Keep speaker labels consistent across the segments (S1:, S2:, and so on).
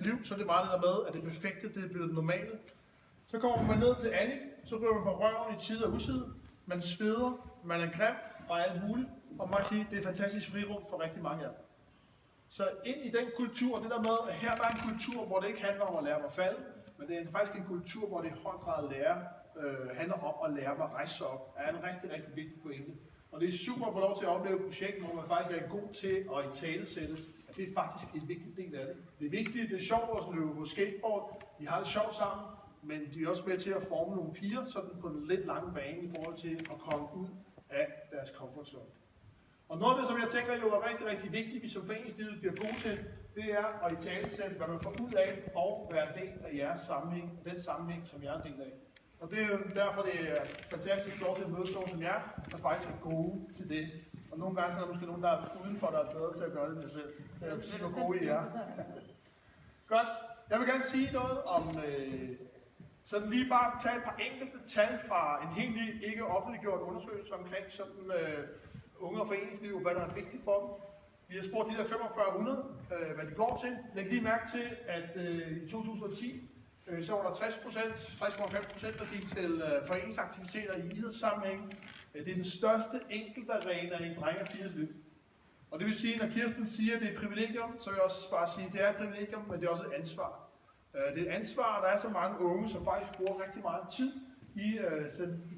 S1: liv, så er det meget det der med, at det perfekte, det er blevet normale. Så kommer man ned til Annie, så ryger man på røven i tide og uside. Man sveder, man er grim og alt muligt. Og man kan sige, det er et fantastisk frirum for rigtig mange af dem. Så ind i den kultur, det der med, at her der er en kultur, hvor det ikke handler om at lære mig at falde, men det er faktisk en kultur, hvor det i høj grad handler om at lære mig at rejse sig op, er en rigtig, rigtig vigtig pointe. Og det er super at få lov til at opleve et projekt, hvor man faktisk er god til at italesætte, at det er faktisk en vigtig del af det. Det er vigtigt, det er sjovt at løbe på skateboard, de har det sjovt sammen, men de er også med til at forme nogle piger sådan på den lidt lange bane i forhold til at komme ud af deres comfort zone. Og noget af det, som jeg tænker jo er rigtig, rigtig vigtigt, vi som foreningslivet bliver gode til, det er at italesætte, hvad man får ud af og være en del af jeres sammenhæng, den sammenhæng, som jeg er en del af. Og det er jo derfor, det er fantastisk lov til at møde sådan som jer, der faktisk er gode til det. Og nogle gange så er der måske nogen, der er udenfor, der er bedre til at gøre det med selv. Så jeg vil sige, hvor gode I er. Godt. Jeg vil gerne sige noget om, sådan lige bare tage et par enkelte tal fra en helt ny, ikke offentliggjort undersøgelse omkring sådan unge og foreningsliv, hvad der er vigtigt for dem. Vi har spurgt de der 4500, hvad de går til. Læg lige mærke til, at i 2010, så var der 60,5%, der gik til foreningsaktiviteter i idrætssammenhæng. Det er den største enkeltarena i drenge og pigers liv. Og det vil sige, når Kirsten siger, at det er et privilegium, så vil jeg også bare sige, at det er et privilegium, men det er også et ansvar. Det er et ansvar, at der er så mange unge, som faktisk bruger rigtig meget tid i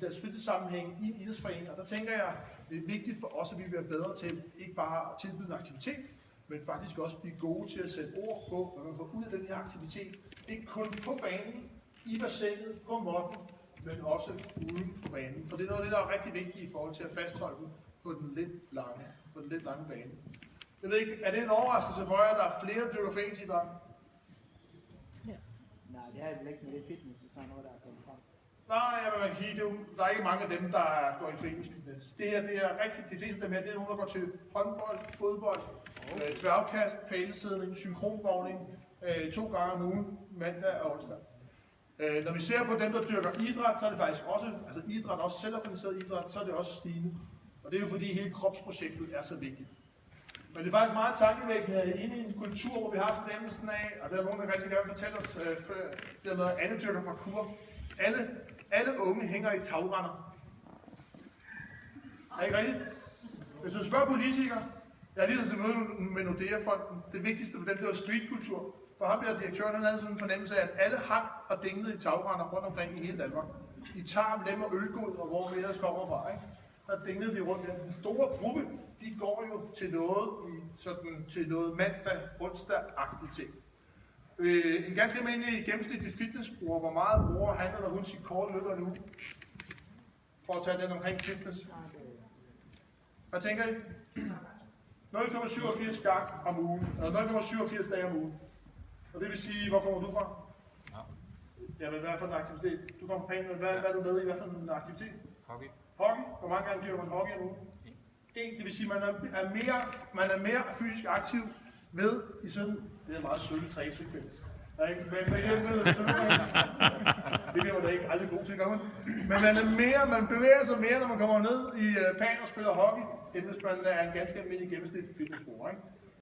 S1: deres fritidssammenhæng i en idrætsforening. Og der tænker jeg, det er vigtigt for os, at vi bliver bedre til ikke bare at tilbyde en aktivitet, men faktisk også blive gode til at sætte ord på, hvad man får ud af den her aktivitet. Ikke kun på banen, i bassinet, på måtten, men også uden for banen. For det er noget af det, der er rigtig vigtigt i forhold til at fastholde dem på den lidt lange bane. Jeg ved ikke, er det en overraskelse for jer, at der er flere, der dyrker foreningsidræt?
S2: Ja. Nej, det har jeg vel ikke med det fitness, og sådan noget, der er kommet frem.
S1: Nej, man kan sige, der er ikke mange af dem, der går i foreningsfitness. Det her, det er rigtigt, de fleste af dem her, det er nogen, der går til håndbold, fodbold, dværgkast, pælesidning, synkronvogning, 2 gange om ugen, mandag og onsdag. Når vi ser på dem, der dyrker idræt, så er det faktisk også, altså idræt, også selvorganiseret idræt, så er det også stigende. Og det er jo fordi hele kropsprojektet er så vigtigt. Men det er faktisk meget tankevækkende inde i en kultur, hvor vi har fornemmelsen af, og der er nogen, der rigtig gerne fortælle os, det er noget andet dyrker parkour. Alle unge hænger i tagrender. Er ikke rigtigt? Hvis du spørger politikere, jeg har lige så møde med Nordea-fonden, det vigtigste for dem, det var streetkultur. For ham der direktøren, han havde sådan en fornemmelse af, at alle hang og dingede i tagrender rundt omkring i hele Danmark. I Tarm, Lem og Ølgod, og hvor vi ellers kommer fra, ikke? Der dingede de rundt. Den store gruppe, de går jo til noget mandag, onsdag-agtigt ting. En ganske almindelig gennemsnitlig fitnessbruger, hvor meget bruger han eller hun sit korte løber nu? For at tage den omkring fitness. Hvad tænker I? 0,87 gang om ugen, eller 0,87 dage om ugen. Og det vil sige, hvor kommer du fra? Ja, men hvad for en aktivitet? Du kommer fra Panien, hvad er du med i? Hvad for en aktivitet?
S3: Hockey.
S1: Hockey? Hvor mange gange dyrker man hockey om ugen? 1. Det vil sige, at man er mere fysisk aktiv ved i sådan, det er en meget sølle træningsfrekvens. Men for eksempel, det bliver man da ikke aldrig god til at gøre. Men man bevæger sig mere, når man kommer ned i pan og spiller hockey, end hvis man er en ganske almindelig gennemsnitlig fitnessbruger, ikke?